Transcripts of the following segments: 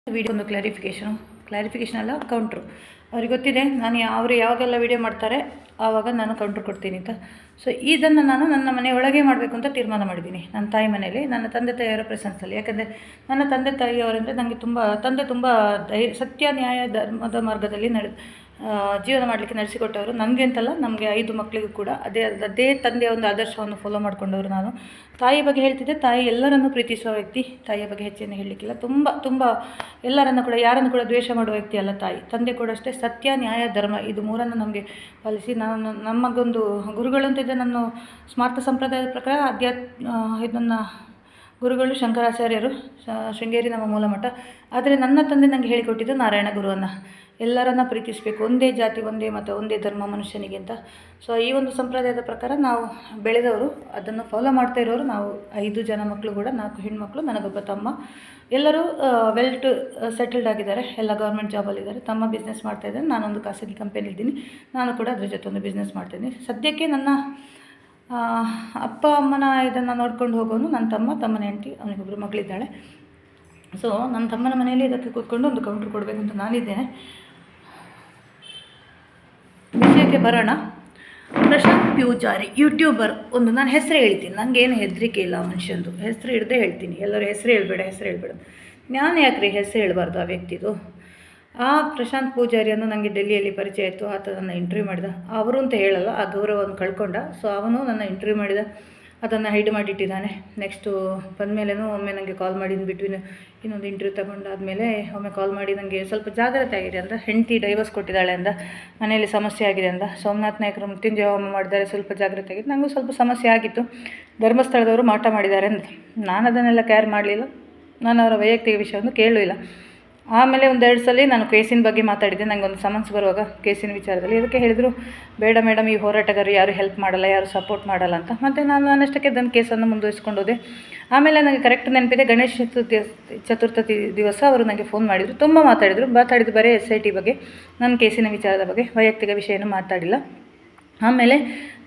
Video ಒಂದು clarification ಅಲ್ಲ counter. ಅವ್ರಿಗೆ ಗೊತ್ತಿದೆ ನಾನು ಅವರು ಯಾವಾಗೆಲ್ಲ ವೀಡಿಯೋ ಮಾಡ್ತಾರೆ ಆವಾಗ ನಾನು ಕೌಂಟ್ರ್ ಕೊಡ್ತೀನಿ ಅಂತ. ಸೊ ಇದನ್ನು ನಾನು ನನ್ನ ಮನೆಯೊಳಗೆ ಮಾಡಬೇಕು ಅಂತ ತೀರ್ಮಾನ ಮಾಡಿದ್ದೀನಿ, ನನ್ನ ತಾಯಿ ಮನೆಯಲ್ಲಿ, ನನ್ನ ತಂದೆ ತಾಯಿಯವರ ಪ್ರೆಸೆನ್ಸಲ್ಲಿ. ಯಾಕಂದರೆ ನನ್ನ ತಂದೆ ತಾಯಿಯವರಂದರೆ ನನಗೆ ತುಂಬ ಸತ್ಯ ನ್ಯಾಯ ಧರ್ಮದ ಮಾರ್ಗದಲ್ಲಿ ಜೀವನ ಮಾಡಲಿಕ್ಕೆ ನಡೆಸಿಕೊಟ್ಟವರು. ನನಗೆ ಅಂತಲ್ಲ, ನಮಗೆ 5 ಮಕ್ಕಳಿಗೂ ಕೂಡ ಅದೇ ತಂದೆಯ ಒಂದು ಆದರ್ಶವನ್ನು ಫಾಲೋ ಮಾಡಿಕೊಂಡವರು ನಾನು. ತಾಯಿ ಬಗ್ಗೆ ಹೇಳ್ತಿದ್ದೆ, ತಾಯಿ ಎಲ್ಲರನ್ನೂ ಪ್ರೀತಿಸುವ ವ್ಯಕ್ತಿ. ತಾಯಿಯ ಬಗ್ಗೆ ಹೆಚ್ಚೇನು ಹೇಳಲಿಕ್ಕಿಲ್ಲ. ತುಂಬ ಎಲ್ಲರನ್ನು ಕೂಡ, ಯಾರನ್ನು ಕೂಡ ದ್ವೇಷ ಮಾಡುವ ವ್ಯಕ್ತಿ ಅಲ್ಲ ತಾಯಿ. ತಂದೆ ಕೂಡ ಅಷ್ಟೇ, ಸತ್ಯ ನ್ಯಾಯ ಧರ್ಮ ಇದು 3ನ್ನು ನಮಗೆ ಪಾಲಿಸಿ ನಮಗೊಂದು ಗುರುಗಳು ಅಂತಿದ್ದೆ. ನನ್ನ ಸ್ಮಾರ್ತ ಸಂಪ್ರದಾಯದ ಪ್ರಕಾರ ಇದನ್ನು ಗುರುಗಳು ಶಂಕರಾಚಾರ್ಯರು, ಶೃಂಗೇರಿ ನಮ್ಮ ಮೂಲಮಠ. ಆದರೆ ನನ್ನ ತಂದೆ ನನಗೆ ಹೇಳಿಕೊಟ್ಟಿದ್ದು ನಾರಾಯಣ ಗುರುವನ್ನು. ಎಲ್ಲರನ್ನ ಪ್ರೀತಿಸಬೇಕು, ಒಂದೇ ಜಾತಿ ಒಂದೇ ಮತ ಒಂದೇ ಧರ್ಮ ಮನುಷ್ಯನಿಗೆ ಅಂತ. ಸೊ ಈ ಒಂದು ಸಂಪ್ರದಾಯದ ಪ್ರಕಾರ ನಾವು ಬೆಳೆದವರು, ಅದನ್ನು ಫಾಲೋ ಮಾಡ್ತಾ ಇರೋರು ನಾವು. 5 ಜನ ಮಕ್ಕಳು ಕೂಡ, 4 ಹೆಣ್ಮಕ್ಳು, ನನಗೊಬ್ಬ ತಮ್ಮ. ಎಲ್ಲರೂ ಸೆಟಲ್ಡ್ ಆಗಿದ್ದಾರೆ, ಎಲ್ಲ ಗೌರ್ಮೆಂಟ್ ಜಾಬಲ್ಲಿದ್ದಾರೆ. ತಮ್ಮ ಬಿಸ್ನೆಸ್ ಮಾಡ್ತಾಯಿದ್ದಾರೆ, ನಾನೊಂದು ಖಾಸಗಿ ಕಂಪನಿಲಿದ್ದೀನಿ, ನಾನು ಕೂಡ ಅದ್ರ ಜೊತೆ ಒಂದು ಬಿಸ್ನೆಸ್ ಮಾಡ್ತಾಯಿದ್ದೀನಿ. ಸದ್ಯಕ್ಕೆ ನನ್ನ ಅಪ್ಪ ಅಮ್ಮನ ಇದನ್ನು ನೋಡ್ಕೊಂಡು ಹೋಗೋನು ನನ್ನ ತಮ್ಮನ ಹೆಂಡತಿ, ಅವನಿಗೊಬ್ಬರು ಮಗಳಿದ್ದಾಳೆ. ಸೊ ನನ್ನ ತಮ್ಮನ ಮನೆಯಲ್ಲಿ ಇದಕ್ಕೆ ಕೂತ್ಕೊಂಡು ಒಂದು ಕೌಂಟ್ರ್ ಕೊಡಬೇಕು ಅಂತ ನಾನಿದ್ದೇನೆ. ವಿಷಯಕ್ಕೆ ಬರೋಣ. ಪ್ರಶಾಂತ್ ಪ್ಯೂಜಾರಿ ಯೂಟ್ಯೂಬರ್. ನಾನು ಹೆಸರು ಹೇಳ್ತೀನಿ, ನನಗೇನು ಹೆದರಿಕೆ ಇಲ್ಲ. ಮನುಷ್ಯಂದು ಹೆಸರು ಹಿಡ್ದೇ ಹೇಳ್ತೀನಿ. ಎಲ್ಲರೂ ಹೆಸರು ಹೇಳ್ಬೇಡ. ನಾನು ಯಾಕ್ರಿ ಹೆಸರು ಹೇಳಬಾರ್ದು ಆ ವ್ಯಕ್ತಿದು? ಆ ಪ್ರಶಾಂತ್ ಪೂಜಾರಿಯನ್ನು ನನಗೆ ಡೆಲ್ಲಿಯಲ್ಲಿ ಪರಿಚಯ ಇತ್ತು. ಆತ ನನ್ನ ಇಂಟರ್ವ್ಯೂ ಮಾಡಿದ. ಅವರು ಅಂತ ಹೇಳಲ್ಲ, ಆ ಗೌರವವನ್ನು ಕಳ್ಕೊಂಡ. ಸೊ ಅವನು ನನ್ನ ಇಂಟರ್ವ್ಯೂ ಮಾಡಿದ, ಅದನ್ನು ಹೈಡ್ ಮಾಡಿಟ್ಟಿದ್ದಾನೆ. ನೆಕ್ಸ್ಟು ಬಂದಮೇಲೆನೂ ಒಮ್ಮೆ ನನಗೆ ಕಾಲ್ ಮಾಡಿ ಬಿಟ್ವೀನ್ ಇನ್ನೊಂದು ಇಂಟರ್ವ್ಯೂ ತಗೊಂಡಾದಮೇಲೆ ಒಮ್ಮೆ ಕಾಲ್ ಮಾಡಿ ನನಗೆ ಸ್ವಲ್ಪ ಜಾಗ್ರತೆ ಆಗಿದೆ ಅಂತ, ಹೆಂಡತಿ ಡೈವರ್ಸ್ ಕೊಟ್ಟಿದ್ದಾಳೆ ಅಂದ, ಮನೆಯಲ್ಲಿ ಸಮಸ್ಯೆ ಆಗಿದೆ ಅಂದ, ಸೋಮನಾಥ್ ನಾಯಕರು ಮೃತ್ಯುಂಜಯ ಹೋಮ ಮಾಡಿದ್ದಾರೆ, ಸ್ವಲ್ಪ ಜಾಗ್ರತೆ ಆಗಿದೆ. ನನಗೂ ಸ್ವಲ್ಪ ಸಮಸ್ಯೆ ಆಗಿತ್ತು, ಧರ್ಮಸ್ಥಳದವರು ಮಾಟ ಮಾಡಿದ್ದಾರೆ ಅಂತ. ನಾನು ಅದನ್ನೆಲ್ಲ ಕೇರ್ ಮಾಡಲಿಲ್ಲ, ನಾನು ಅವರ ವೈಯಕ್ತಿಕ ವಿಷಯವನ್ನು ಕೇಳಲಿಲ್ಲ. ಆಮೇಲೆ 1-2 ಸಲ ನಾನು ಕೇಸಿನ ಬಗ್ಗೆ ಮಾತಾಡಿದ್ದೆ. ನನಗೊಂದು ಸಮನ್ಸ್ ಬರುವಾಗ ಕೇಸಿನ ವಿಚಾರದಲ್ಲಿ ಇದಕ್ಕೆ ಹೇಳಿದರು, ಬೇಡ ಮೇಡಮ್, ಈ ಹೋರಾಟಗಾರರು ಯಾರು ಹೆಲ್ಪ್ ಮಾಡಲ್ಲ, ಯಾರು ಸಪೋರ್ಟ್ ಮಾಡಲ್ಲ ಅಂತ. ಮತ್ತು ನಾನಷ್ಟಕ್ಕೆ ಅದನ್ನು ಕೇಸನ್ನು ಮುಂದುವರಿಸ್ಕೊಂಡು ಹೋದೆ. ಆಮೇಲೆ ನನಗೆ ಕರೆಕ್ಟ್ ನೆನಪಿದೆ, ಗಣೇಶ ಚತುರ್ಥಿ ದಿವಸ ಅವರು ನನಗೆ ಫೋನ್ ಮಾಡಿದರು. ತುಂಬ ಮಾತಾಡಿದ್ದು ಬರೀ SIT ಬಗ್ಗೆ, ನನ್ನ ಕೇಸಿನ ವಿಚಾರದ ಬಗ್ಗೆ, ವೈಯಕ್ತಿಕ ವಿಷಯನೂ ಮಾತಾಡಿಲ್ಲ. ಆಮೇಲೆ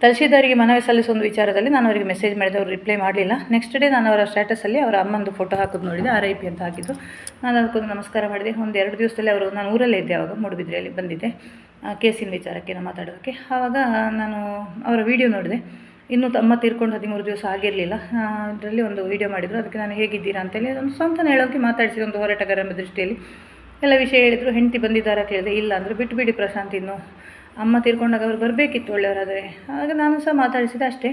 ತಹಶೀಲ್ದಾರಿಗೆ ಮನವಿ ಸಲ್ಲಿಸೋ ಒಂದು ವಿಚಾರದಲ್ಲಿ ನಾನು ಅವರಿಗೆ ಮೆಸೇಜ್ ಮಾಡಿದೆ, ಅವರು ರಿಪ್ಲೈ ಮಾಡಲಿಲ್ಲ. ನೆಕ್ಸ್ಟ್ ಡೇ ನಾನು ಅವರ ಸ್ಟೇಟಸಲ್ಲಿ ಅವರ ಅಮ್ಮಂದು ಫೋಟೋ ಹಾಕೋದು ನೋಡಿದೆ, RIP ಅಂತ ಹಾಕಿದ್ದು. ನಾನು ಅದಕ್ಕೊಂದು ನಮಸ್ಕಾರ ಮಾಡಿದೆ. 1-2 ದಿವಸದಲ್ಲಿ ನಾನು ಊರಲ್ಲೇ ಇದ್ದೆ, ಆವಾಗ ಮೂಡುಬಿದ್ರೆಯಲ್ಲಿ ಬಂದಿದ್ದೆ ಕೇಸಿನ ವಿಚಾರಕ್ಕೆ ನಾವು ಮಾತಾಡೋಕ್ಕೆ. ಆವಾಗ ನಾನು ಅವರ ವಿಡಿಯೋ ನೋಡಿದೆ. ಇನ್ನೂ ಅಮ್ಮ ತೀರ್ಕೊಂಡು 13 ದಿವಸ ಆಗಿರಲಿಲ್ಲ. ಅದರಲ್ಲಿ ಒಂದು ವಿಡಿಯೋ ಮಾಡಿದರು. ಅದಕ್ಕೆ ನಾನು ಹೇಗಿದ್ದೀರಾ ಅಂತೇಳಿ ಒಂದು ಸ್ವಂತ ಹೇಳೋಕ್ಕೆ ಮಾತಾಡಿಸಿದ, ಒಂದು ಹೋರಾಟಗಾರ ಎಂಬ ದೃಷ್ಟಿಯಲ್ಲಿ ಎಲ್ಲ ವಿಷಯ ಹೇಳಿದರು. ಹೆಂಡತಿ ಬಂದಿದ್ದಾರಾ ಕೇಳಿದೆ, ಇಲ್ಲ ಅಂದರು. ಬಿಟ್ಟು ಪ್ರಶಾಂತ್, ಇನ್ನು ಅಮ್ಮ ತೀರ್ಕೊಂಡಾಗ ಅವ್ರು ಬರಬೇಕಿತ್ತು ಒಳ್ಳೆಯವರಾದರೆ. ಆಗ ನಾನು ಸಹ ಮಾತಾಡಿಸಿದೆ ಅಷ್ಟೇ.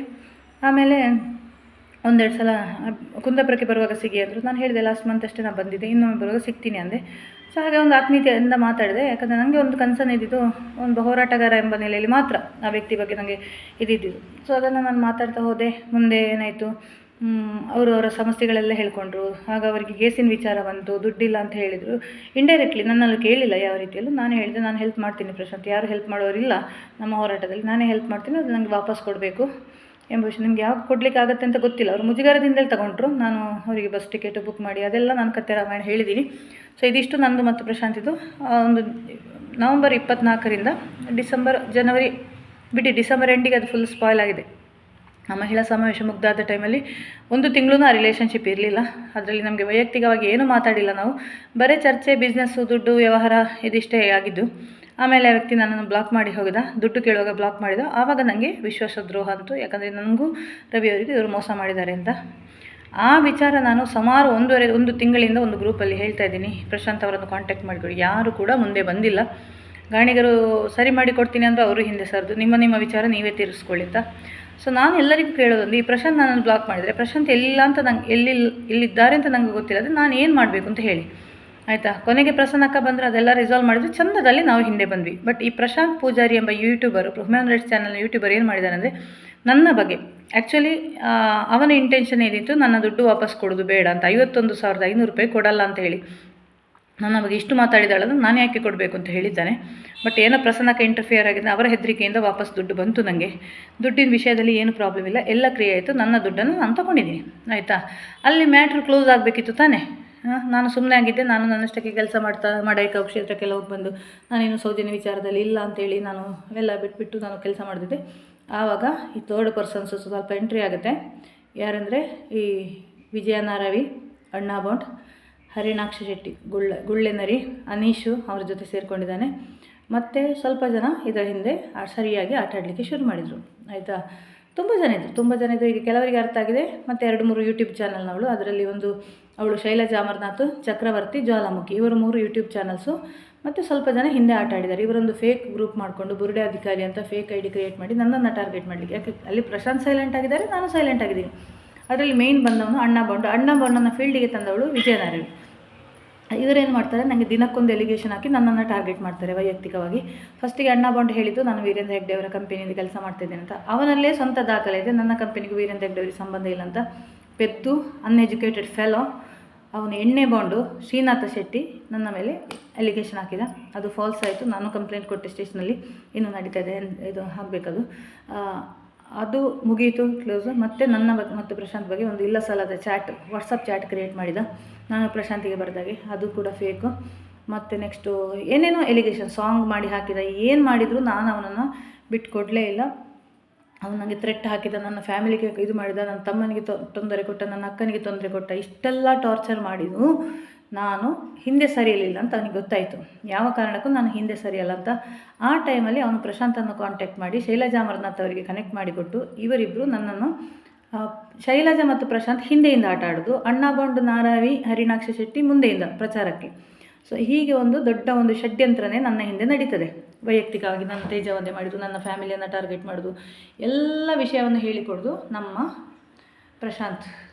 ಆಮೇಲೆ 1-2 ಸಲ ಕುಂದಾಪುರಕ್ಕೆ ಬರುವಾಗ ಸಿಗಿ ಅಂದರು. ನಾನು ಹೇಳಿದೆ, ಲಾಸ್ಟ್ ಮಂತ್ ಅಷ್ಟೇ ನಾನು ಬಂದಿದ್ದೆ, ಇನ್ನೊಮ್ಮೆ ಬರುವಾಗ ಸಿಗ್ತೀನಿ ಅಂದೆ. ಸೊ ಹಾಗೆ ಒಂದು ಆತ್ಮೀಯತೆಯಿಂದ ಮಾತಾಡಿದೆ. ಯಾಕಂದರೆ ನನಗೆ ಒಂದು ಕನ್ಸರ್ನ್ ಇದ್ದಿದ್ದು, ಒಂದು ಹೋರಾಟಗಾರ ಎಂಬ ನೆಲೆಯಲ್ಲಿ ಮಾತ್ರ ಆ ವ್ಯಕ್ತಿ ಬಗ್ಗೆ ನನಗೆ ಇದ್ದಿದ್ದು. ಸೊ ಅದನ್ನು ನಾನು ಮಾತಾಡ್ತಾ ಹೋದೆ. ಮುಂದೆ ಏನಾಯಿತು, ಅವರ ಸಮಸ್ಯೆಗಳೆಲ್ಲ ಹೇಳ್ಕೊಂಡ್ರು. ಆಗ ಅವರಿಗೆ ಕೇಸಿನ ವಿಚಾರ ಬಂತು, ದುಡ್ಡಿಲ್ಲ ಅಂತ ಹೇಳಿದರು. ಇಂಡೈರೆಕ್ಟ್ಲಿ ನನ್ನಲ್ಲಿ ಕೇಳಿಲ್ಲ ಯಾವ ರೀತಿಯಲ್ಲೂ. ನಾನೇ ಹೇಳಿದೆ, ನಾನು ಹೆಲ್ಪ್ ಮಾಡ್ತೀನಿ ಪ್ರಶಾಂತ್, ಯಾರು ಹೆಲ್ಪ್ ಮಾಡೋರಿಲ್ಲ ನಮ್ಮ ಹೋರಾಟದಲ್ಲಿ, ನಾನೇ ಹೆಲ್ಪ್ ಮಾಡ್ತೀನಿ, ಅದು ನನಗೆ ವಾಪಸ್ ಕೊಡಬೇಕು ಎಂಬ ವಿಷಯ. ನಿಮ್ಗೆ ಯಾವಾಗ ಕೊಡಲಿಕ್ಕೆ ಆಗುತ್ತೆ ಅಂತ ಗೊತ್ತಿಲ್ಲ. ಅವರು ಮುಜುಗರದಿಂದಲೇ ತಗೊಂಡ್ರು. ನಾನು ಅವರಿಗೆ ಬಸ್ ಟಿಕೆಟು ಬುಕ್ ಮಾಡಿ ಅದೆಲ್ಲ ನಾನು ಕಥೆ ರಾಮಾಯಣ ಹೇಳಿದ್ದೀನಿ. ಸೊ ಇದಿಷ್ಟು ನಂದು ಮತ್ತು ಪ್ರಶಾಂತಿದು. ಒಂದು ನವಂಬರ್ 24ರಿಂದ ಜನವರಿ ಬಿಟ್ಟು ಡಿಸೆಂಬರ್ ಎಂಡಿಗೆ ಅದು ಫುಲ್ ಸ್ಪಾಯ್ಲ್ ಆಗಿದೆ. ಆ ಮಹಿಳಾ ಸಮಾವೇಶ ಮುಗ್ದಾದ ಟೈಮಲ್ಲಿ 1 ತಿಂಗಳೂ ಆ ರಿಲೇಷನ್ಶಿಪ್ ಇರಲಿಲ್ಲ. ಅದರಲ್ಲಿ ನಮಗೆ ವೈಯಕ್ತಿಕವಾಗಿ ಏನೂ ಮಾತಾಡಿಲ್ಲ ನಾವು. ಬರೀ ಚರ್ಚೆ, ಬಿಸ್ನೆಸ್ಸು, ದುಡ್ಡು ವ್ಯವಹಾರ ಇದಿಷ್ಟೇ ಆಗಿದ್ದು. ಆಮೇಲೆ ಆ ವ್ಯಕ್ತಿ ನನ್ನನ್ನು ಬ್ಲಾಕ್ ಮಾಡಿ ಹೋಗಿದ, ದುಡ್ಡು ಕೇಳುವಾಗ ಬ್ಲಾಕ್ ಮಾಡಿದ. ಆವಾಗ ನನಗೆ ವಿಶ್ವಾಸದ್ರೋಹ ಅಂತು. ಯಾಕಂದರೆ ನನಗೂ ರವಿಯವರಿಗೂ ಇವರು ಮೋಸ ಮಾಡಿದ್ದಾರೆ ಅಂತ. ಆ ವಿಚಾರ ನಾನು ಸುಮಾರು 1 ತಿಂಗಳಿಂದ ಒಂದು ಗ್ರೂಪಲ್ಲಿ ಹೇಳ್ತಾ ಇದ್ದೀನಿ, ಪ್ರಶಾಂತ್ ಅವರನ್ನು ಕಾಂಟ್ಯಾಕ್ಟ್ ಮಾಡಿಕೊಡಿ. ಯಾರು ಕೂಡ ಮುಂದೆ ಬಂದಿಲ್ಲ. ಗಾಣಿಗರು ಸರಿ ಮಾಡಿ ಕೊಡ್ತೀನಿ ಅಂದರೆ ಅವರು ಹಿಂದೆ ಸರಿದು, ನಿಮ್ಮ ವಿಚಾರ ನೀವೇ ತೀರಿಸ್ಕೊಳ್ಳಿ ಅಂತ. ಸೊ ನಾನು ಎಲ್ಲರಿಗೂ ಕೇಳೋದೊಂದು, ಈ ಪ್ರಶಾಂತ್ ನನ್ನನ್ನು ಬ್ಲಾಕ್ ಮಾಡಿದರೆ, ಪ್ರಶಾಂತ್ ಎಲ್ಲಿಲ್ಲ ಅಂತ ನಂಗೆ ಎಲ್ಲಿದ್ದಾರೆ ಅಂತ ನನಗೆ ಗೊತ್ತಿಲ್ಲ. ಅದು ನಾನು ಏನು ಮಾಡಬೇಕು ಅಂತ ಹೇಳಿ, ಆಯಿತಾ? ಕೊನೆಗೆ ಪ್ರಸನ್ನಕ್ಕ ಬಂದರೆ ಅದೆಲ್ಲ ರಿಸಾಲ್ವ್ ಮಾಡಿದ್ರು, ಚಂದದಲ್ಲಿ ನಾವು ಹಿಂದೆ ಬಂದ್ವಿ. ಬಟ್ ಈ ಪ್ರಶಾಂತ್ ಪೂಜಾರಿ ಎಂಬ ಯೂಟ್ಯೂಬರು, ಹ್ಯೂಮನ್ ರೈಟ್ಸ್ ಚಾನಲ್ನ ಯೂಟ್ಯೂಬರ್ ಏನು ಮಾಡಿದ್ದಾನೆ ಅಂದರೆ, ನನ್ನ ಬಗ್ಗೆ ಆ್ಯಕ್ಚುಲಿ ಅವನ ಇಂಟೆನ್ಷನ್ ಏನಿತ್ತು, ನನ್ನ ದುಡ್ಡು ವಾಪಸ್ ಕೊಡೋದು ಬೇಡ ಅಂತ. 51,500 ರೂಪಾಯಿ ಕೊಡಲ್ಲ ಅಂತ ಹೇಳಿ ನನ್ನ ಬಗ್ಗೆ ಇಷ್ಟು ಮಾತಾಡಿದಾಳಲ್ಲ, ನಾನು ಯಾಕೆ ಕೊಡಬೇಕು ಅಂತ ಹೇಳಿದ್ದಾನೆ. ಬಟ್ ಏನೋ ಪ್ರಸನ್ನಕ್ಕೆ ಇಂಟರ್ಫಿಯರ್ ಆಗಿದೆ, ಅವರ ಹೆದರಿಕೆಯಿಂದ ವಾಪಸ್ ದುಡ್ಡು ಬಂತು ನನಗೆ. ದುಡ್ಡಿನ ವಿಷಯದಲ್ಲಿ ಏನು ಪ್ರಾಬ್ಲಮ್ ಇಲ್ಲ, ಎಲ್ಲ ಕ್ರಿಯೆ ಆಯಿತು. ನನ್ನ ದುಡ್ಡನ್ನು ನಾನು ತೊಗೊಂಡಿದ್ದೀನಿ, ಆಯಿತಾ? ಅಲ್ಲಿ ಮ್ಯಾಟ್ರ್ ಕ್ಲೋಸ್ ಆಗಬೇಕಿತ್ತು ತಾನೇ. ನಾನು ಸುಮ್ಮನೆ ಆಗಿದ್ದೆ. ನಾನು ನನ್ನಷ್ಟಕ್ಕೆ ಕೆಲಸ ಮಾಡಾಯಿಕ ಕ್ಷೇತ್ರಕ್ಕೆಲ್ಲ ಹೋಗಿ ಬಂದು, ನಾನೇನು ಸೌಜನ್ಯ ವಿಚಾರದಲ್ಲಿ ಇಲ್ಲ ಅಂತೇಳಿ ನಾನು ಎಲ್ಲ ಬಿಟ್ಬಿಟ್ಟು ನಾನು ಕೆಲಸ ಮಾಡ್ತಿದ್ದೆ. ಆವಾಗ ಈ 3rd ಪರ್ಸನ್ಸು ಸ್ವಲ್ಪ ಎಂಟ್ರಿ ಆಗುತ್ತೆ. ಯಾರಂದರೆ ಈ ವಿಜಯ ನಾರಾವಿ, ಅಣ್ಣಾ ಬೋಂಡ್, ಹರಿಣಾಕ್ಷ ಶೆಟ್ಟಿ, ಗುಳ್ಳೆನರಿ ಅನೀಶು ಅವ್ರ ಜೊತೆ ಸೇರಿಕೊಂಡಿದ್ದಾನೆ. ಮತ್ತು ಸ್ವಲ್ಪ ಜನ ಇದರ ಹಿಂದೆ ಸರಿಯಾಗಿ ಆಟ ಆಡಲಿಕ್ಕೆ ಶುರು ಮಾಡಿದರು. ಆಯಿತಾ, ತುಂಬ ಜನ ಇದ್ದರು. ಈಗ ಕೆಲವರಿಗೆ ಅರ್ಥ ಆಗಿದೆ. ಮತ್ತು 2-3 ಯೂಟ್ಯೂಬ್ ಚಾನಲ್ನವಳು, ಅದರಲ್ಲಿ ಒಂದು ಅವಳು ಶೈಲಜಾ ಅಮರ್ನಾಥ್, ಚಕ್ರವರ್ತಿ, ಜ್ವಾಲಾಮುಖಿ, ಇವರು 3 ಯೂಟ್ಯೂಬ್ ಚಾನಲ್ಸು. ಮತ್ತು ಸ್ವಲ್ಪ ಜನ ಹಿಂದೆ ಆಟ ಆಡಿದ್ದಾರೆ. ಇವರೊಂದು ಫೇಕ್ ಗ್ರೂಪ್ ಮಾಡಿಕೊಂಡು ಬುರುಡೆ ಅಧಿಕಾರಿ ಅಂತ ಫೇಕ್ ಐಡಿ ಕ್ರಿಯೇಟ್ ಮಾಡಿ ನನ್ನನ್ನು ಟಾರ್ಗೆಟ್ ಮಾಡಲಿಕ್ಕೆ. ಯಾಕೆ ಅಲ್ಲಿ ಪ್ರಶಾಂತ್ ಸೈಲೆಂಟ್ ಆಗಿದ್ದಾರೆ, ನಾನು ಸೈಲೆಂಟ್ ಆಗಿದ್ದೀನಿ. ಅದರಲ್ಲಿ ಮೇಯ್ನ್ ಬಂದವನು ಅಣ್ಣ ಬಾಂಡನ್ನು ಫೀಲ್ಡಿಗೆ ತಂದವಳು ವಿಜಯನಾರಾಯಣ್. ಇವರೇನು ಮಾಡ್ತಾರೆ, ನನಗೆ ದಿನಕ್ಕೊಂದು ಎಲಿಗೇಷನ್ ಹಾಕಿ ನನ್ನನ್ನು ಟಾರ್ಗೆಟ್ ಮಾಡ್ತಾರೆ ವೈಯಕ್ತಿಕವಾಗಿ. ಫಸ್ಟಿಗೆ ಅಣ್ಣ ಬಾಂಡ್ ಹೇಳಿದ್ದು ನಾನು ವೀರೇಂದ್ರ ಹೆಗ್ಡೆ ಅವರ ಕಂಪನಿಯಿಂದ ಕೆಲಸ ಮಾಡ್ತಿದ್ದೇನೆ ಅಂತ. ಅವನಲ್ಲೇ ಸ್ವಂತ ದಾಖಲೆ ಇದೆ, ನನ್ನ ಕಂಪನಿಗೂ ವೀರೇಂದ್ರ ಹೆಗ್ಡೆ ಅವರಿಗೆ ಸಂಬಂಧ ಇಲ್ಲ ಅಂತ. ಪೆದ್ದು ಅನ್ಎಜುಕೇಟೆಡ್ ಫೆಲೋ, ಅವನು ಎಣ್ಣೆ ಬಾಂಡು ಶ್ರೀನಾಥ ಶೆಟ್ಟಿ ನನ್ನ ಮೇಲೆ ಅಲಿಗೇಷನ್ ಹಾಕಿದ. ಅದು ಫಾಲ್ಸ್ ಆಯಿತು. ನಾನು ಕಂಪ್ಲೇಂಟ್ ಕೊಟ್ಟೆ ಸ್ಟೇಷನಲ್ಲಿ, ಇನ್ನೂ ನಡೀತಾ ಇದೆ, ಇದು ಆಗಬೇಕದು. ಅದು ಮುಗಿಯಿತು, ಕ್ಲೋಸು. ಮತ್ತು ನನ್ನ ಬಗ್ಗೆ ಮತ್ತು ಪ್ರಶಾಂತ್ ಬಗ್ಗೆ ಒಂದು ಇಲ್ಲ ಸಲ್ಲದ ವಾಟ್ಸಪ್ ಚಾಟ್ ಕ್ರಿಯೇಟ್ ಮಾಡಿದ ನಾನು ಪ್ರಶಾಂತಿಗೆ ಬರೆದಾಗೆ, ಅದು ಕೂಡ ಫೇಕು. ಮತ್ತು ನೆಕ್ಸ್ಟು ಏನೇನೋ ಎಲಿಗೇಷನ್ ಸಾಂಗ್ ಮಾಡಿ ಹಾಕಿದ. ಏನು ಮಾಡಿದರೂ ನಾನು ಅವನನ್ನು ಬಿಟ್ಟು ಇಲ್ಲ. ಅವನು ನನಗೆ ಥ್ರೆಟ್ ಹಾಕಿದ, ನನ್ನ ಫ್ಯಾಮಿಲಿಗೆ ಇದು ಮಾಡಿದ, ನನ್ನ ತಮ್ಮನಿಗೆ ತೊಂದರೆ ಕೊಟ್ಟ, ನನ್ನ ಅಕ್ಕನಿಗೆ ತೊಂದರೆ ಕೊಟ್ಟ. ಇಷ್ಟೆಲ್ಲ ಟಾರ್ಚರ್ ಮಾಡಿದ್ದು ನಾನು ಹಿಂದೆ ಸರಿಯಲಿಲ್ಲ ಅಂತ ಅವನಿಗೆ ಗೊತ್ತಾಯಿತು. ಯಾವ ಕಾರಣಕ್ಕೂ ನಾನು ಹಿಂದೆ ಸರಿಯಲ್ಲ ಅಂತ. ಆ ಟೈಮಲ್ಲಿ ಅವನು ಪ್ರಶಾಂತನ್ನು ಕಾಂಟ್ಯಾಕ್ಟ್ ಮಾಡಿ ಶೈಲಜಾ ಅಮರ್ನಾಥ್ ಅವರಿಗೆ ಕನೆಕ್ಟ್ ಮಾಡಿಕೊಟ್ಟು, ಇವರಿಬ್ಬರು ನನ್ನನ್ನು ಶೈಲಜಾ ಮತ್ತು ಪ್ರಶಾಂತ್ ಹಿಂದೆಯಿಂದ ಆಟ ಆಡೋದು, ಅಣ್ಣ ಬಾಂಡು ನಾರಾವಿ ಹರಿಣಾಕ್ಷ ಶೆಟ್ಟಿ ಮುಂದೆಯಿಂದ ಪ್ರಚಾರಕ್ಕೆ. ಸೊ ಹೀಗೆ ಒಂದು ದೊಡ್ಡ ಒಂದು ಷಡ್ಯಂತ್ರನೇ ನನ್ನ ಹಿಂದೆ ನಡೀತದೆ. ವೈಯಕ್ತಿಕವಾಗಿ ನನ್ನ ತೇಜವಂದೆ ಮಾಡೋದು, ನನ್ನ ಫ್ಯಾಮಿಲಿಯನ್ನು ಟಾರ್ಗೆಟ್ ಮಾಡೋದು, ಎಲ್ಲ ವಿಷಯವನ್ನು ಹೇಳಿಕೊಡೋದು ನಮ್ಮ ಪ್ರಶಾಂತ್.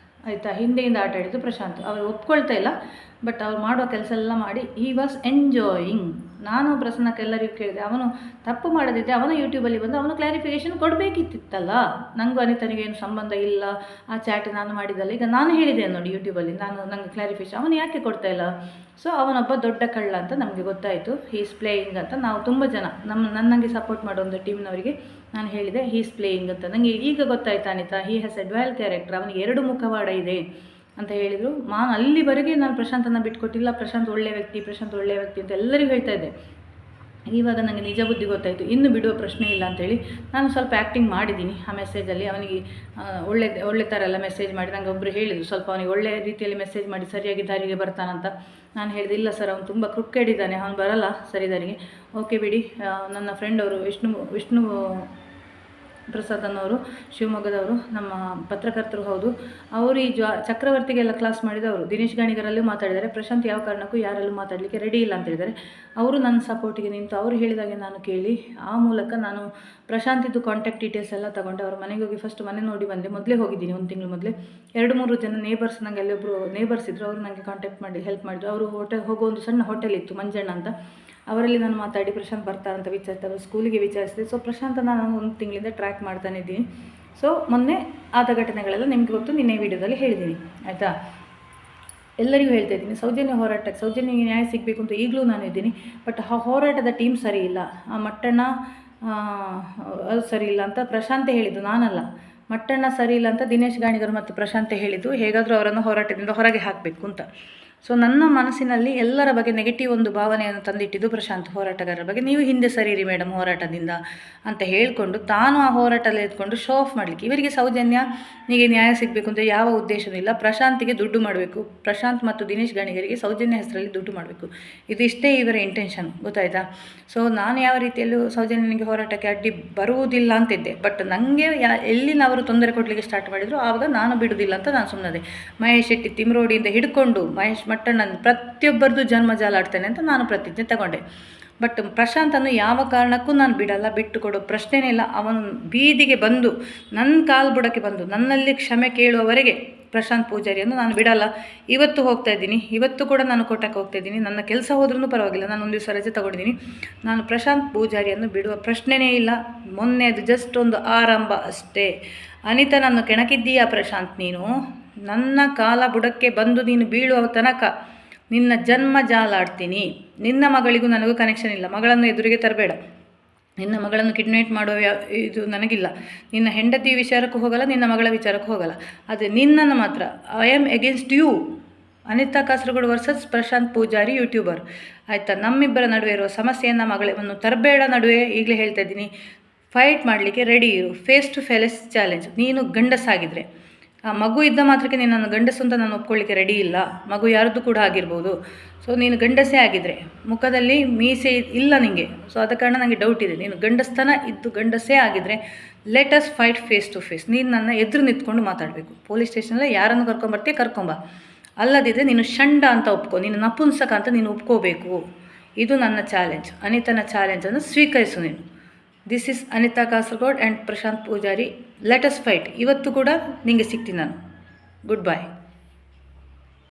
ಆಯಿತಾ, ಹಿಂದೆಯಿಂದ ಆಟ ಆಡಿದ್ದು ಪ್ರಶಾಂತ್. ಅವರು ಒಪ್ಕೊಳ್ತಾ ಇಲ್ಲ, ಬಟ್ ಅವ್ರು ಮಾಡೋ ಕೆಲಸ ಎಲ್ಲ ಮಾಡಿ ಹಿ ವಾಸ್ ಎಂಜಾಯಿಂಗ್. ನಾನು ಪ್ರಸನ್ನಕ್ಕೆಲ್ಲರಿಗೂ ಕೇಳಿದೆ, ಅವನು ತಪ್ಪು ಮಾಡದಿದ್ದರೆ ಅವನು ಯೂಟ್ಯೂಬಲ್ಲಿ ಬಂದು ಅವನು ಕ್ಲಾರಿಫಿಕೇಷನ್ ಕೊಡಬೇಕಿತ್ತಲ್ಲ. ನನಗೂ ಅನಿತನಿಗೆ ಏನು ಸಂಬಂಧ ಇಲ್ಲ, ಆ ಚಾಟ್ ನಾನು ಮಾಡಿದ್ದಲ್ಲ. ಈಗ ನಾನು ಹೇಳಿದೆ ನೋಡಿ ಯೂಟ್ಯೂಬಲ್ಲಿ, ನನಗೆ ಕ್ಲಾರಿಫಿಕೇಷನ್ ಅವನು ಯಾಕೆ ಕೊಡ್ತಾ ಇಲ್ಲ. ಸೊ ಅವನೊಬ್ಬ ದೊಡ್ಡ ಕಳ್ಳ ಅಂತ ನಮಗೆ ಗೊತ್ತಾಯಿತು. ಹೀಸ್ ಪ್ಲೇಯಿಂಗ್ ಅಂತ ನಾವು ತುಂಬ ಜನ ನನಗೆ ಸಪೋರ್ಟ್ ಮಾಡೋ ಒಂದು ಟೀಮ್ನವರಿಗೆ ನಾನು ಹೇಳಿದೆ ಹೀಸ್ ಪ್ಲೇಯಿಂಗ್ ಅಂತ. ನನಗೆ ಈಗ ಗೊತ್ತಾಯ್ತು Anita, he has A dwell character, ಅವನಿಗೆ 2 ಮುಖವಾಡ ಇದೆ ಅಂತ ಹೇಳಿದರು. ನಾನು ಅಲ್ಲಿವರೆಗೆ ನಾನು ಪ್ರಶಾಂತನ್ನು ಬಿಟ್ಕೊಟ್ಟಿಲ್ಲ. ಪ್ರಶಾಂತ್ ಒಳ್ಳೆಯ ವ್ಯಕ್ತಿ ಅಂತ ಎಲ್ಲರಿಗೂ ಹೇಳ್ತಾ ಇದ್ದೆ. ಇವಾಗ ನನಗೆ ನಿಜ ಬುದ್ಧಿ ಗೊತ್ತಾಯಿತು, ಇನ್ನು ಬಿಡುವ ಪ್ರಶ್ನೆ ಇಲ್ಲ ಅಂಥೇಳಿ ನಾನು ಸ್ವಲ್ಪ ಆ್ಯಕ್ಟಿಂಗ್ ಮಾಡಿದ್ದೀನಿ ಆ ಮೆಸೇಜಲ್ಲಿ. ಅವನಿಗೆ ಒಳ್ಳೆ ಥರ ಎಲ್ಲ ಮೆಸೇಜ್ ಮಾಡಿ ನನಗೆ ಒಬ್ಬರು ಹೇಳಿದರು, ಸ್ವಲ್ಪ ಅವನಿಗೆ ಒಳ್ಳೆ ರೀತಿಯಲ್ಲಿ ಮೆಸೇಜ್ ಮಾಡಿ ಸರಿಯಾಗಿ ದಾರಿಗೆ ಬರ್ತಾನಂತ. ನಾನು ಹೇಳಿದೆ, ಇಲ್ಲ ಸರ್, ಅವನು ತುಂಬ ಕ್ರುಕ್ಕೆಡಿದ್ದಾನೆ, ಅವನು ಬರಲ್ಲ ಸರಿ ದಾರಿಗೆ. ಓಕೆ ಬಿಡಿ. ನನ್ನ ಫ್ರೆಂಡ್ ಅವರು ವಿಷ್ಣು ಪ್ರಸಾದ್ ಅನ್ನೋರು, ಶಿವಮೊಗ್ಗದವರು, ನಮ್ಮ ಪತ್ರಕರ್ತರು ಹೌದು. ಅವರು ಈ ಚಕ್ರವರ್ತಿಗೆಲ್ಲ ಕ್ಲಾಸ್ ಮಾಡಿದವರು. ದಿನೇಶ್ ಗಾಣಿಗರಲ್ಲೂ ಮಾತಾಡಿದ್ದಾರೆ. ಪ್ರಶಾಂತ್ ಯಾವ ಕಾರಣಕ್ಕೂ ಯಾರಲ್ಲೂ ಮಾತಾಡಲಿಕ್ಕೆ ರೆಡಿ ಇಲ್ಲ ಅಂತ ಹೇಳಿದ್ದಾರೆ. ಅವರು ನನ್ನ ಸಪೋರ್ಟಿಗೆ ನಿಂತು ಅವರು ಹೇಳಿದಾಗೆ ನಾನು ಕೇಳಿ, ಆ ಮೂಲಕ ನಾನು ಪ್ರಶಾಂತಿದ್ದು ಕಾಂಟ್ಯಾಕ್ಟ್ ಡೀಟೇಲ್ಸ್ ಎಲ್ಲ ತೊಗೊಂಡೆ. ಅವ್ರ ಮನೆಗೆ ಹೋಗಿ ಫಸ್ಟ್ ಮನೆ ನೋಡಿ ಬಂದೆ. ಮೊದಲೇ ಹೋಗಿದ್ದೀನಿ, 1 ತಿಂಗಳು ಮೊದಲೇ. 2-3 ಜನ ನೇಬರ್ಸ್, ನನಗೆ ಅಲ್ಲೊಬ್ಬರು ನೇಬರ್ಸ್ ಇದ್ದರು, ಅವರು ನನಗೆ ಕಾಂಟ್ಯಾಕ್ಟ್ ಮಾಡಿ ಹೆಲ್ಪ್ ಮಾಡಿದ್ರು. ಅವರು ಹೋಗೋ ಒಂದು ಸಣ್ಣ ಹೋಟೆಲ್ ಇತ್ತು, ಮಂಜಣ್ಣ ಅಂತ. ಅವರಲ್ಲಿ ನಾನು ಮಾತಾಡಿ ಪ್ರಶಾಂತ್ ಬರ್ತಾರಂತ ವಿಚಾರಿಸ್ತಾರೆ, ಸ್ಕೂಲಿಗೆ ವಿಚಾರಿಸಿದೆ. ಸೊ ಪ್ರಶಾಂತನ ನಾನು 1 ತಿಂಗಳಿಂದ ಟ್ರ್ಯಾಕ್ ಮಾಡ್ತಾನೆ ಇದ್ದೀನಿ. ಸೊ ಮೊನ್ನೆ ಆದ ಘಟನೆಗಳೆಲ್ಲ ನಿಮಗೆ ಗೊತ್ತು, ನಿನ್ನೆ ವಿಡಿಯೋದಲ್ಲಿ ಹೇಳಿದ್ದೀನಿ. ಆಯಿತಾ, ಎಲ್ಲರಿಗೂ ಹೇಳ್ತಾ ಇದ್ದೀನಿ, ಸೌಜನ್ಯಗೆ ನ್ಯಾಯ ಸಿಗಬೇಕು ಅಂತ ಈಗಲೂ ನಾನು ಇದ್ದೀನಿ. ಬಟ್ ಆ ಹೋರಾಟದ ಟೀಮ್ ಸರಿ ಇಲ್ಲ, ಆ ಮಟ್ಟಣ್ಣ ಅದು ಸರಿ ಇಲ್ಲ ಅಂತ ಪ್ರಶಾಂತೆ ಹೇಳಿದ್ದು, ನಾನಲ್ಲ. ಮಟ್ಟಣ್ಣ ಸರಿ ಇಲ್ಲ ಅಂತ ದಿನೇಶ್ ಗಾಣಿಗರು ಮತ್ತು ಪ್ರಶಾಂತೆ ಹೇಳಿದ್ದು, ಹೇಗಾದರೂ ಅವರನ್ನು ಹೋರಾಟದಿಂದ ಹೊರಗೆ ಹಾಕಬೇಕು ಅಂತ. ಸೊ ನನ್ನ ಮನಸ್ಸಿನಲ್ಲಿ ಎಲ್ಲರ ಬಗ್ಗೆ ನೆಗೆಟಿವ್ ಒಂದು ಭಾವನೆಯನ್ನು ತಂದಿಟ್ಟಿದ್ದು ಪ್ರಶಾಂತ್, ಹೋರಾಟಗಾರರ ಬಗ್ಗೆ. ನೀವು ಹಿಂದೆ ಸರಿರಿ ಮೇಡಮ್ ಹೋರಾಟದಿಂದ ಅಂತ ಹೇಳಿಕೊಂಡು ತಾನು ಆ ಹೋರಾಟದಲ್ಲಿ ಎತ್ಕೊಂಡು ಶೋ ಆಫ್ ಮಾಡಲಿಕ್ಕೆ. ಇವರಿಗೆ ಸೌಜನ್ಯನಿಗೆ ನ್ಯಾಯ ಸಿಗಬೇಕು ಅಂತ ಯಾವ ಉದ್ದೇಶವೂ ಇಲ್ಲ. ಪ್ರಶಾಂತಿಗೆ ದುಡ್ಡು ಮಾಡಬೇಕು, ಪ್ರಶಾಂತ್ ಮತ್ತು ದಿನೇಶ್ ಗಾಣಿಗರಿಗೆ ಸೌಜನ್ಯ ಹೆಸರಲ್ಲಿ ದುಡ್ಡು ಮಾಡಬೇಕು, ಇದಿಷ್ಟೇ ಇವರ ಇಂಟೆನ್ಷನ್, ಗೊತ್ತಾಯ್ತಾ. ಸೊ ನಾನು ಯಾವ ರೀತಿಯಲ್ಲೂ ಸೌಜನ್ಯನಿಗೆ ಹೋರಾಟಕ್ಕೆ ಅಡ್ಡಿ ಬರುವುದಿಲ್ಲ ಅಂತಿದ್ದೆ. ಬಟ್ ನನಗೆ ಎಲ್ಲಿನವರು ತೊಂದರೆ ಕೊಡಲಿಕ್ಕೆ ಸ್ಟಾರ್ಟ್ ಮಾಡಿದರು, ಆವಾಗ ನಾನು ಬಿಡುವುದಿಲ್ಲ ಅಂತ ನಾನು ಸುಮ್ಮನೆ. ಮಹೇಶ್ ಶೆಟ್ಟಿ ತಿಮ್ರೋಡಿಯಿಂದ ಹಿಡ್ಕೊಂಡು ಮಹೇಶ್ ಮಟ್ಟಣ್ಣ ಪ್ರತಿಯೊಬ್ಬರದ್ದು ಜನ್ಮಜಾಲ ಆಡ್ತೇನೆ ಅಂತ ನಾನು ಪ್ರತಿಜ್ಞೆ ತಗೊಂಡೆ. ಬಟ್ ಪ್ರಶಾಂತನ್ನು ಯಾವ ಕಾರಣಕ್ಕೂ ನಾನು ಬಿಡಲ್ಲ, ಬಿಟ್ಟು ಕೊಡೋ ಪ್ರಶ್ನೆನೇ ಇಲ್ಲ. ಅವನು ಬೀದಿಗೆ ಬಂದು ನನ್ನ ಕಾಲು ಬುಡಕ್ಕೆ ಬಂದು ನನ್ನಲ್ಲಿ ಕ್ಷಮೆ ಕೇಳುವವರೆಗೆ ಪ್ರಶಾಂತ್ ಪೂಜಾರಿಯನ್ನು ನಾನು ಬಿಡಲ್ಲ. ಇವತ್ತು ಹೋಗ್ತಾ ಇದ್ದೀನಿ, ಇವತ್ತು ಕೂಡ ನಾನು ಕೋಟಕ್ಕೆ ಹೋಗ್ತಾ ಇದ್ದೀನಿ. ನನ್ನ ಕೆಲಸ ಹೋದ್ರೂ ಪರವಾಗಿಲ್ಲ, ನಾನು 1 ದಿವಸ ರಜೆ ತಗೊಂಡಿದ್ದೀನಿ. ನಾನು ಪ್ರಶಾಂತ್ ಪೂಜಾರಿಯನ್ನು ಬಿಡುವ ಪ್ರಶ್ನೆನೇ ಇಲ್ಲ. ಮೊನ್ನೆ ಅದು ಜಸ್ಟ್ ಒಂದು ಆರಂಭ ಅಷ್ಟೇ. ಅನಿತಾ, ನಾನು ಕೆಣಕಿದ್ದೀಯಾ ಪ್ರಶಾಂತ್, ನೀನು ನನ್ನ ಕಾಲ ಬುಡಕ್ಕೆ ಬಂದು ನೀನು ಬೀಳುವ ತನಕ ನಿನ್ನ ಜನ್ಮ ಜಾಲಾಡ್ತೀನಿ. ನಿನ್ನ ಮಗಳಿಗೂ ನನಗೂ ಕನೆಕ್ಷನ್ ಇಲ್ಲ, ಮಗಳನ್ನು ಎದುರಿಗೆ ತರಬೇಡ. ನಿನ್ನ ಮಗಳನ್ನು ಕಿಡ್ನಾಪ್ ಮಾಡುವ ಇದು ನನಗಿಲ್ಲ. ನಿನ್ನ ಹೆಂಡತಿ ವಿಚಾರಕ್ಕೂ ಹೋಗಲ್ಲ, ನಿನ್ನ ಮಗಳ ವಿಚಾರಕ್ಕೂ ಹೋಗಲ್ಲ. ಆದರೆ ನಿನ್ನನ್ನು ಮಾತ್ರ I am against you. Anita Kasaragod versus Prashant Pujari YouTuber. ಆಯಿತಾ, ನಮ್ಮಿಬ್ಬರ ನಡುವೆ ಇರುವ ಸಮಸ್ಯೆಯನ್ನು ಮಗಳನ್ನು ತರಬೇಡ. ನಡುವೆ ಈಗಲೇ ಹೇಳ್ತಾ ಇದ್ದೀನಿ, ಫೈಟ್ ಮಾಡಲಿಕ್ಕೆ ರೆಡಿ ಇರು. Face to face challenge. ನೀನು ಗಂಡಸಾಗಿದ್ದರೆ ಆ ಮಗು ಇದ್ದ ಮಾತ್ರಕ್ಕೆ ನೀನು ನನ್ನ ಗಂಡಸು ಅಂತ ನಾನು ಒಪ್ಕೊಳ್ಳಿಕ್ಕೆ ರೆಡಿ ಇಲ್ಲ. ಮಗು ಯಾರದ್ದು ಕೂಡ ಆಗಿರ್ಬೋದು. ಸೊ ನೀನು ಗಂಡಸೇ ಆಗಿದ್ದರೆ, ಮುಖದಲ್ಲಿ ಮೀಸೆ ಇಲ್ಲ ನಿನಗೆ, ಸೊ ಆದ ಕಾರಣ ನನಗೆ ಡೌಟ್ ಇದೆ. ನೀನು ಗಂಡಸ್ತನ ಇದ್ದು ಗಂಡಸೇ ಆಗಿದ್ದರೆ let us fight face to face. ನೀನು ನನ್ನ ಎದುರು ನಿಂತ್ಕೊಂಡು ಮಾತಾಡಬೇಕು. ಪೊಲೀಸ್ ಸ್ಟೇಷನಲ್ಲಿ ಯಾರನ್ನು ಕರ್ಕೊಂಬರ್ತೀಯ ಕರ್ಕೊಂಬ, ಅಲ್ಲದಿದ್ದರೆ ನೀನು ಷಂಡ ಅಂತ ಒಪ್ಕೊ, ನೀನು ನಪುಂಸಕ ಅಂತ ನೀನು ಒಪ್ಕೋಬೇಕು. ಇದು ನನ್ನ ಚಾಲೆಂಜ್. ಅನಿತನ ಚಾಲೆಂಜನ್ನು ಸ್ವೀಕರಿಸು ನೀನು. This is Anita Kasaragod and Prashant Pujari. Let us fight. ಇವತ್ತು ಕೂಡ ನಿಮಗೆ ಸಿಗ್ತೀನಿ ನಾನು. Good by.